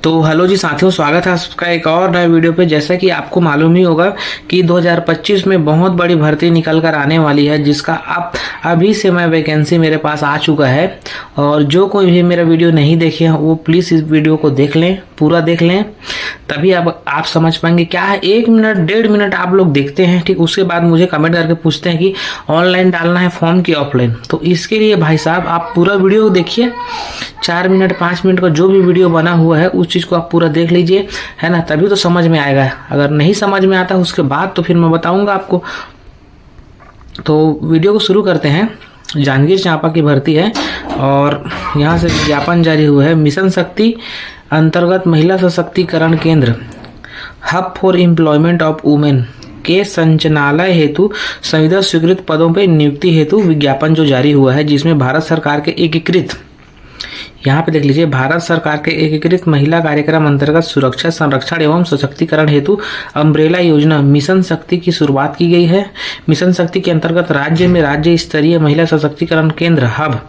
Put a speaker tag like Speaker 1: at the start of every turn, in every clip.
Speaker 1: तो हेलो जी साथियों, स्वागत है आपका एक और नए वीडियो पे। जैसा कि आपको मालूम ही होगा कि 2025 में बहुत बड़ी भर्ती निकल कर आने वाली है, जिसका आप अभी से मैं वैकेंसी मेरे पास आ चुका है। और जो कोई भी मेरा वीडियो नहीं देखे हैं वो प्लीज़ इस वीडियो को देख लें, पूरा देख लें, तभी आप समझ पाएंगे क्या है। 1 मिनट 1.5 मिनट आप लोग देखते हैं, ठीक, उसके बाद मुझे कमेंट करके पूछते हैं कि ऑनलाइन डालना है फॉर्म की ऑफलाइन। तो इसके लिए भाई साहब आप पूरा वीडियो देखिए, 4 मिनट 5 मिनट का जो भी वीडियो बना हुआ है उस चीज़ को आप पूरा देख लीजिए, है ना, तभी तो समझ में आएगा। अगर नहीं समझ में आता उसके बाद तो फिर मैं बताऊंगा आपको। तो वीडियो को शुरू करते हैं। जांजगीर चांपा की भर्ती है और यहाँ से विज्ञापन जारी हुआ है। मिशन शक्ति अंतर्गत महिला सशक्तिकरण केंद्र hub for employment of women के संचालनालय हेतु संविदा स्वीकृत पदों पर नियुक्ति हेतु विज्ञापन जो जारी हुआ है, जिसमें भारत सरकार के एकीकृत, यहाँ पे देख लीजिए, भारत सरकार के एकीकृत महिला कार्यक्रम अंतर्गत सुरक्षा संरक्षण एवं सशक्तिकरण हेतु अम्ब्रेला योजना मिशन शक्ति की शुरुआत की गई है। मिशन शक्ति के अंतर्गत राज्य में राज्य स्तरीय महिला सशक्तिकरण केंद्र हब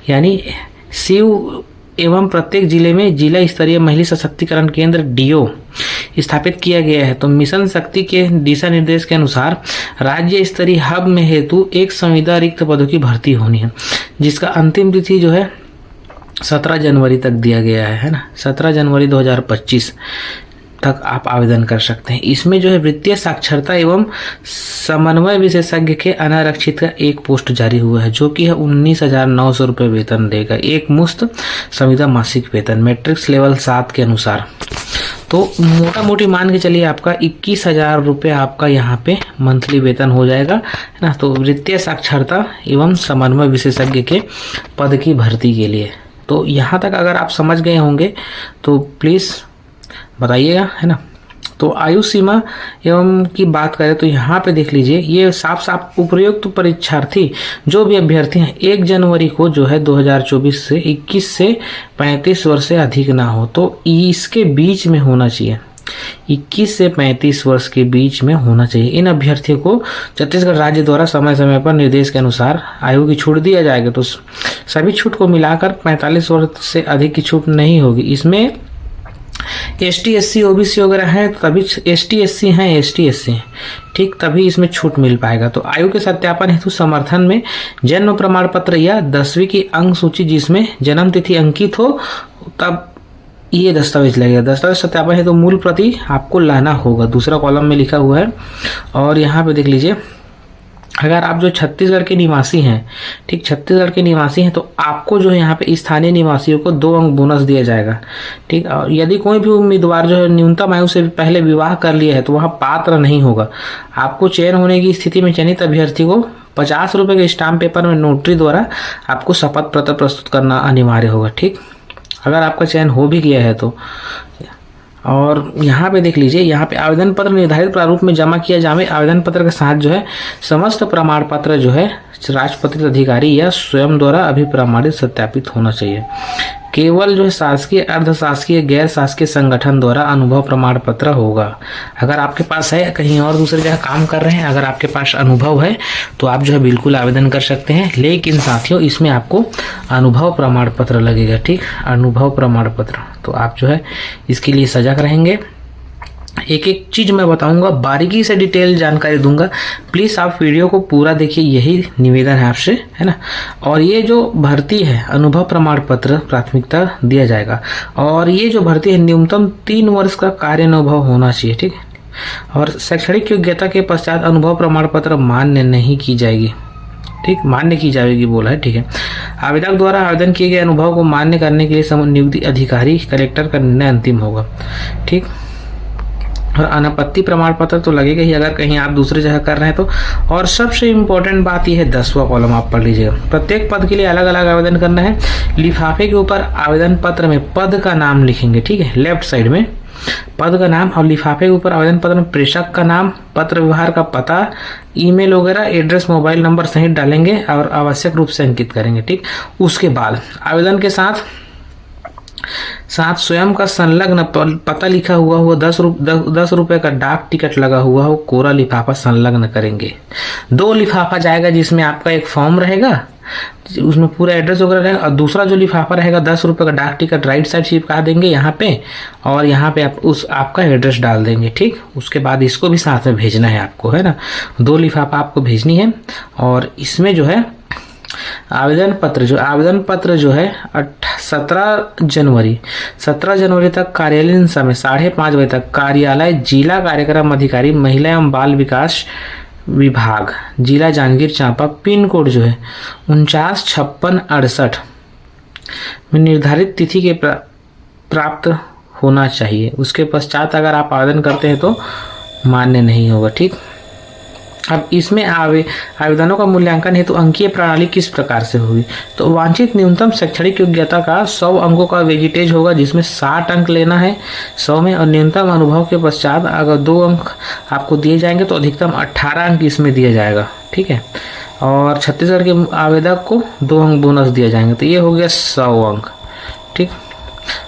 Speaker 1: यानी शिव एवं प्रत्येक जिले में जिला स्तरीय महिला सशक्तिकरण केंद्र डीओ स्थापित किया गया है। तो मिशन शक्ति के दिशा निर्देश के अनुसार राज्य स्तरीय हब में हेतु एक संविदा रिक्त पदों की भर्ती होनी है, जिसका अंतिम तिथि जो है 17 जनवरी तक दिया गया है ना। 17 जनवरी 2025 तक आप आवेदन कर सकते हैं। इसमें जो है वित्तीय साक्षरता एवं समन्वय विशेषज्ञ के अनारक्षित का एक पोस्ट जारी हुआ है, जो कि है 19,900 रुपये वेतन देगा, एक मुश्त संविदा मासिक वेतन मैट्रिक्स लेवल 7 के अनुसार। तो मोटा मोटी मान के चलिए आपका 21,000 रुपये आपका यहाँ पे मंथली वेतन हो जाएगा, है ना। तो वित्तीय साक्षरता एवं समन्वय विशेषज्ञ के पद की भर्ती के लिए। तो यहाँ तक अगर आप समझ गए होंगे तो प्लीज़ बताइएगा, है ना। तो आयु सीमा एवं की बात करें तो यहाँ पे देख लीजिए, ये साफ साफ उपयुक्त परीक्षार्थी जो भी अभ्यर्थी हैं 1 जनवरी को जो है 2024 से 21 से 35 वर्ष से अधिक ना हो, तो इसके बीच में होना चाहिए, 21 से 35 वर्ष के बीच में होना चाहिए। इन अभ्यर्थियों को छत्तीसगढ़ राज्य द्वारा समय समय पर निर्देश के अनुसार आयु की छूट दिया जाएगा। तो सभी छूट को मिलाकर 45 वर्ष से अधिक की छूट नहीं होगी। इसमें ST SC OBC वगैरह हैं, तभी ST SC हैं, ST SC हैं, ठीक, तभी इसमें छूट मिल पाएगा। तो आयु के सत्यापन हेतु समर्थन में जन्म प्रमाण पत्र या 10वीं की अंक सूची जिसमें जन्म तिथि अंकित हो, तब ये दस्तावेज लगेगा। दस्तावेज सत्यापन है तो मूल प्रति आपको लाना होगा, दूसरा कॉलम में लिखा हुआ है। और यहाँ पे देख लीजिए, अगर आप जो छत्तीसगढ़ के निवासी हैं, ठीक, छत्तीसगढ़ के निवासी हैं, तो आपको जो है यहाँ पे स्थानीय निवासियों को 2 अंक बोनस दिया जाएगा, ठीक। और यदि कोई भी उम्मीदवार जो है न्यूनतम आयु से पहले विवाह कर लिया है तो वहाँ पात्र नहीं होगा। आपको चयन होने की स्थिति में चयनित अभ्यर्थी को 50 रुपये के स्टाम्प पेपर में नोटरी द्वारा आपको शपथ पत्र प्रस्तुत करना अनिवार्य होगा, ठीक, अगर आपका चयन हो भी गया है तो। और यहाँ पे देख लीजिए, यहाँ पे आवेदन पत्र निर्धारित प्रारूप में जमा किया जाए। आवेदन पत्र के साथ जो है समस्त प्रमाण पत्र जो है राजपत्रित अधिकारी या स्वयं द्वारा अभिप्रमाणित सत्यापित होना चाहिए। केवल जो है शासकीय, अर्धशासकीय, गैर शासकीय संगठन द्वारा अनुभव प्रमाण पत्र होगा। अगर आपके पास है, कहीं और दूसरी जगह काम कर रहे हैं, अगर आपके पास अनुभव है तो आप जो है बिल्कुल आवेदन कर सकते हैं। लेकिन साथियों, इसमें आपको अनुभव प्रमाण पत्र लगेगा, ठीक, अनुभव प्रमाण पत्र। तो आप जो है इसके लिए सजग रहेंगे। एक एक चीज मैं बताऊंगा, बारीकी से डिटेल जानकारी दूंगा। प्लीज आप वीडियो को पूरा देखिए, यही निवेदन है आपसे, है ना। और ये जो भर्ती है, अनुभव प्रमाण पत्र प्राथमिकता दिया जाएगा। और ये जो भर्ती है, न्यूनतम 3 वर्ष का कार्य अनुभव होना चाहिए, ठीक। और शैक्षणिक योग्यता के पश्चात अनुभव प्रमाण पत्र मान्य नहीं की जाएगी, ठीक, मान्य की जाएगी बोला है, ठीक है। आवेदक द्वारा आवेदन किए गए अनुभव को मान्य करने के लिए नियुक्त अधिकारी कलेक्टर का निर्णय अंतिम होगा, ठीक। और अनापत्ति प्रमाण पत्र तो लगेगा ही अगर कहीं आप दूसरी जगह कर रहे हैं तो। और सबसे इम्पोर्टेंट बात यह है, 10वां कॉलम आप पढ़ लीजिएगा। प्रत्येक पद के लिए अलग अलग आवेदन करना है। लिफाफे के ऊपर आवेदन पत्र में पद का नाम लिखेंगे, ठीक है, लेफ्ट साइड में पद का नाम, और लिफाफे के ऊपर आवेदन पत्र में प्रेषक का नाम, पत्र व्यवहार का पता, ईमेल वगैरह, एड्रेस, मोबाइल नंबर सहित डालेंगे और आवश्यक रूप से अंकित करेंगे, ठीक। उसके बाद आवेदन के साथ स्वयं का संलग्न पता लिखा हुआ 10 रुपए का डाक टिकट लगा हुआ हो कोरा लिफाफा संलग्न करेंगे। 2 लिफाफा जाएगा, जिसमें आपका एक फॉर्म रहेगा उसमें पूरा एड्रेस वगैरह रहेगा। और दूसरा जो लिफाफा रहेगा 10 रुपये का डाक टिकट राइट साइड चिपका देंगे यहाँ पे, और यहाँ पे आप आपका एड्रेस डाल देंगे, ठीक। उसके बाद इसको भी साथ में भेजना है आपको, है ना। 2 लिफाफा आपको भेजनी है। और इसमें जो है आवेदन पत्र जो है 17 जनवरी तक कार्यालयीन समय 5:30 बजे तक कार्यालय जिला कार्यक्रम अधिकारी महिला एवं बाल विकास विभाग जिला जांजगीर चांपा पिन कोड जो है 495668 में निर्धारित तिथि के प्राप्त होना चाहिए। उसके पश्चात अगर आप आवेदन करते हैं तो मान्य नहीं होगा, ठीक। अब इसमें आवेदनों का मूल्यांकन हेतु अंकीय प्रणाली किस प्रकार से होगी? तो वांछित न्यूनतम शैक्षणिक योग्यता का 100 अंकों का वेजिटेज होगा, जिसमें 60 अंक लेना है 100 में, और न्यूनतम अनुभव के पश्चात अगर 2 अंक आपको दिए जाएंगे तो अधिकतम 18 अंक इसमें दिया जाएगा, ठीक है। और छत्तीसगढ़ के आवेदक को 2 अंक बोनस दिए जाएंगे, तो ये हो गया 100 अंक, ठीक।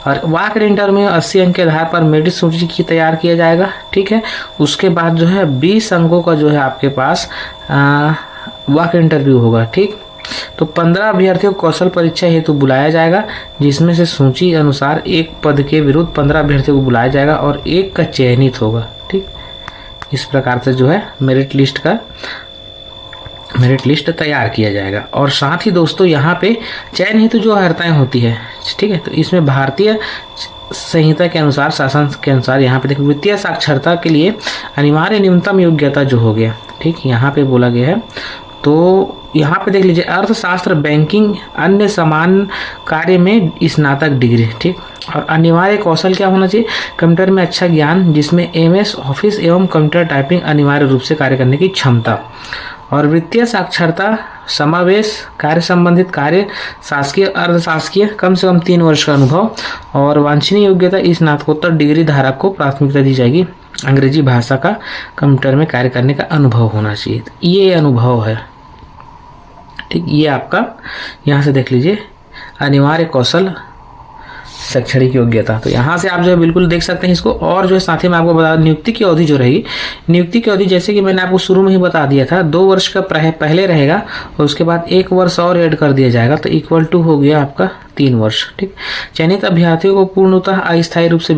Speaker 1: और वाक इंटर में 80 अंक के आधार पर मेरिट सूची की तैयार किया जाएगा, ठीक है। उसके बाद जो है 20 अंकों का जो है आपके पास वाक इंटरव्यू होगा, ठीक। तो 15 अभ्यर्थियों को कौशल परीक्षा हेतु बुलाया जाएगा, जिसमें से सूची अनुसार एक पद के विरुद्ध 15 अभ्यर्थियों को बुलाया जाएगा और एक का चयनित होगा, ठीक। इस प्रकार से जो है मेरिट लिस्ट तैयार किया जाएगा। और साथ ही दोस्तों यहाँ पे चयन हेतु जो अर्हताएं होती है, ठीक है, तो इसमें भारतीय संहिता के अनुसार, शासन के अनुसार यहाँ पे देखो वित्तीय साक्षरता के लिए अनिवार्य न्यूनतम योग्यता जो हो गया, ठीक, यहाँ पे बोला गया है। तो यहाँ पे देख लीजिए अर्थशास्त्र, बैंकिंग, अन्य समान कार्य में स्नातक डिग्री, ठीक। और अनिवार्य कौशल क्या होना चाहिए? कंप्यूटर में अच्छा ज्ञान, जिसमें MS ऑफिस एवं कंप्यूटर टाइपिंग अनिवार्य रूप से कार्य करने की क्षमता। और वित्तीय साक्षरता, समावेश, कार्य संबंधित कार्य, शासकीय, अर्धशासकीय, कम से कम 3 वर्ष का अनुभव। और वांछनीय योग्यता स्नातकोत्तर डिग्री धारक को प्राथमिकता दी जाएगी। अंग्रेजी भाषा का कंप्यूटर में कार्य करने का अनुभव होना चाहिए। ये अनुभव है, ठीक। ये आपका यहाँ से देख लीजिए अनिवार्य कौशल, शैक्षणिक योग्यता। तो यहाँ से आप जो है बिल्कुल देख सकते हैं इसको। और जो है साथ ही मैं आपको बता, नियुक्ति की अवधि जो रहेगी, नियुक्ति की अवधि जैसे कि मैंने आपको शुरू में ही बता दिया था, 2 वर्ष का पहले रहेगा और उसके बाद 1 वर्ष और ऐड कर दिया जाएगा, तो इक्वल टू हो गया आपका 3 वर्ष, ठीक। चयनित अभ्यर्थियों को पूर्णतः अस्थायी रूप से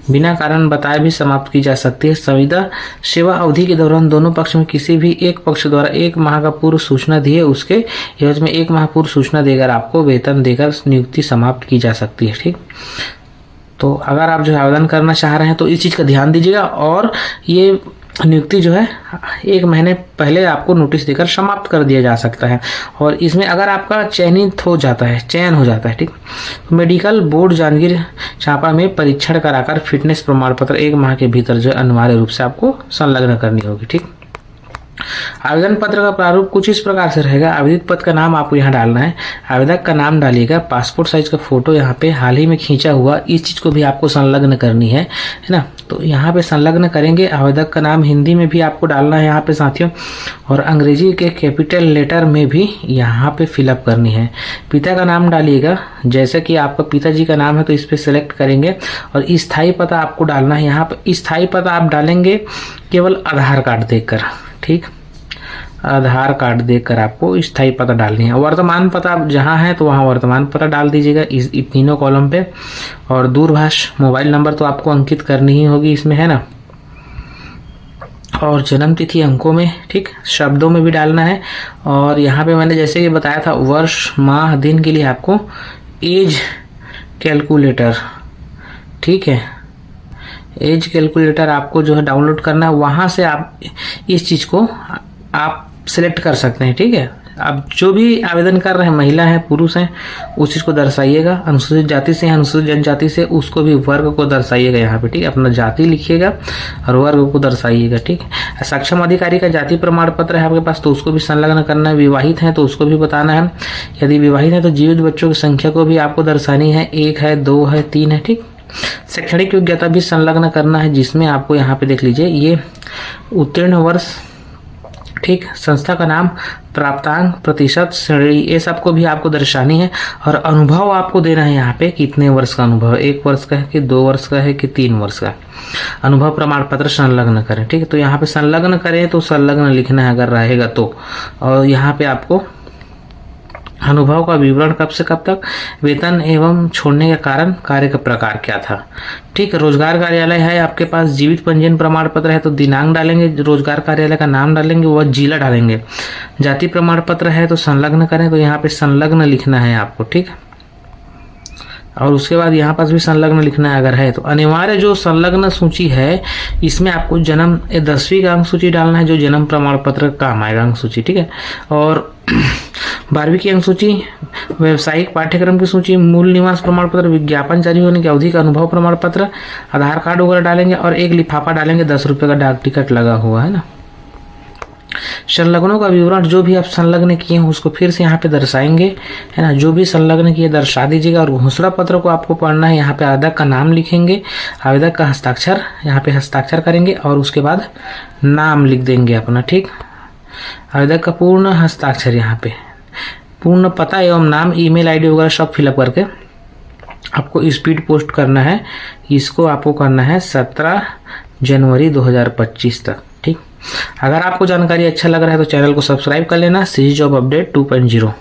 Speaker 1: बिना कारण बताए भी समाप्त की जा सकती है। संविदा सेवा अवधि के दौरान दोनों पक्ष में किसी भी एक पक्ष द्वारा 1 माह का पूर्व सूचना दिए, उसके एवज में 1 माह पूर्व सूचना देकर आपको वेतन देकर नियुक्ति समाप्त की जा सकती है, ठीक। तो अगर आप जो है आवेदन करना चाह रहे हैं तो इस चीज़ का ध्यान दीजिएगा। और ये नियुक्ति जो है 1 महीने पहले आपको नोटिस देकर समाप्त कर दिया जा सकता है। और इसमें अगर आपका चयन हो जाता है, ठीक, मेडिकल बोर्ड जांजगीर चांपा में परीक्षण कराकर फिटनेस प्रमाण पत्र 1 माह के भीतर जो अनिवार्य रूप से आपको संलग्न करनी होगी, ठीक। आवेदन पत्र का प्रारूप कुछ इस प्रकार से रहेगा। आवेदित पद का नाम आपको यहाँ डालना है, आवेदक का नाम डालिएगा, पासपोर्ट साइज का फोटो यहाँ पे हाल ही में खींचा हुआ, इस चीज को भी आपको संलग्न करनी है ना। तो यहाँ पे संलग्न करेंगे। आवेदक का नाम हिंदी में भी आपको डालना है यहाँ पे साथियों, और अंग्रेजी के कैपिटल लेटर में भी यहाँ पे फिलअप करनी है। पिता का नाम डालिएगा, जैसे कि आपका पिताजी का नाम है तो इस पर सेलेक्ट करेंगे। और स्थायी पता आपको डालना है। यहाँ पे स्थायी पता आप डालेंगे केवल आधार कार्ड देकर, ठीक, आधार कार्ड देकर आपको स्थायी पता डालनी है। वर्तमान पता आप जहाँ है तो वहाँ वर्तमान पता डाल दीजिएगा इस तीनों कॉलम पे। और दूरभाष मोबाइल नंबर तो आपको अंकित करनी ही होगी इसमें, है ना। और जन्म तिथि अंकों में, ठीक, शब्दों में भी डालना है। और यहाँ पे मैंने जैसे कि बताया था वर्ष, माह, दिन के लिए आपको एज कैलकुलेटर, ठीक है, एज कैलकुलेटर आपको जो है डाउनलोड करना है। वहाँ से आप इस चीज़ को आप सिलेक्ट कर सकते हैं, ठीक है। आप जो भी आवेदन कर रहे हैं, महिला है, पुरुष हैं, उस चीज़ को दर्शाइएगा। अनुसूचित जाति से, अनुसूचित जनजाति से, उसको भी वर्ग को दर्शाइएगा यहाँ पे, ठीक है। अपना जाति लिखिएगा और वर्ग को दर्शाइएगा, ठीक है। सक्षम अधिकारी का जाति प्रमाण पत्र है आपके पास तो उसको भी संलग्न करना है। विवाहित हैं तो उसको भी बताना है। यदि विवाहित है तो जीवित बच्चों की संख्या को भी आपको दर्शानी है, 1 है, 2 है, 3 है, ठीक। शैक्षणिक योग्यता भी संलग्न करना है, जिसमें आपको यहाँ पे देख लीजिए ये उत्तीर्ण वर्ष ठीक। संस्था का नाम, प्राप्तांक, प्रतिशत, श्रेणी, ये सबको भी आपको दर्शानी है। और अनुभव आपको देना है यहाँ पे, कितने वर्ष का अनुभव, 1 वर्ष का है कि 2 वर्ष का है कि 3 वर्ष का। अनुभव प्रमाण पत्र संलग्न करें, ठीक है। तो यहाँ पे संलग्न करें तो संलग्न लिखना है अगर रहेगा तो। और यहाँ पे आपको अनुभव का विवरण कब से कब तक, वेतन एवं छोड़ने का कारण, कार्य का प्रकार क्या था, ठीक। रोजगार कार्यालय है आपके पास, जीवित पंजीयन प्रमाण पत्र है तो दिनांक डालेंगे, रोजगार कार्यालय का नाम डालेंगे, वह जिला डालेंगे। जाति प्रमाण पत्र है तो संलग्न करें, तो यहाँ पे संलग्न लिखना है आपको, ठीक। और उसके बाद यहाँ पास भी संलग्न लिखना है अगर है तो। अनिवार्य जो संलग्न सूची है इसमें आपको जन्म 10वीं का अंक सूची डालना है, जो जन्म प्रमाण पत्र काम आएगा अंक सूची, ठीक है। और 12वीं की अंक सूची, व्यावसायिक पाठ्यक्रम की सूची, मूल निवास प्रमाण पत्र, विज्ञापन जारी होने की अवधि का अनुभव प्रमाण पत्र, आधार कार्ड वगैरह डालेंगे। और एक लिफाफा डालेंगे 10 रुपये का डाक टिकट लगा हुआ है ना। संलग्नों का विवरण जो भी आप संलग्न किए हैं उसको फिर से यहाँ पे दर्शाएंगे, है ना। जो भी संलग्न किए दर्शा दीजिएगा। और घोषणा पत्र को आपको पढ़ना है, यहाँ पे आवेदक का नाम लिखेंगे, आवेदक का हस्ताक्षर यहाँ पे हस्ताक्षर करेंगे और उसके बाद नाम लिख देंगे अपना, ठीक। आवेदक का पूर्ण हस्ताक्षर, यहाँ पे पूर्ण पता एवं नाम, ईमेल आईडी वगैरह सब फिलअप करके आपको स्पीड पोस्ट करना है। इसको आपको करना है 17 जनवरी 2025 तक, ठीक। अगर आपको जानकारी अच्छा लग रहा है तो चैनल को सब्सक्राइब कर लेना। सी जॉब अपडेट 2.0।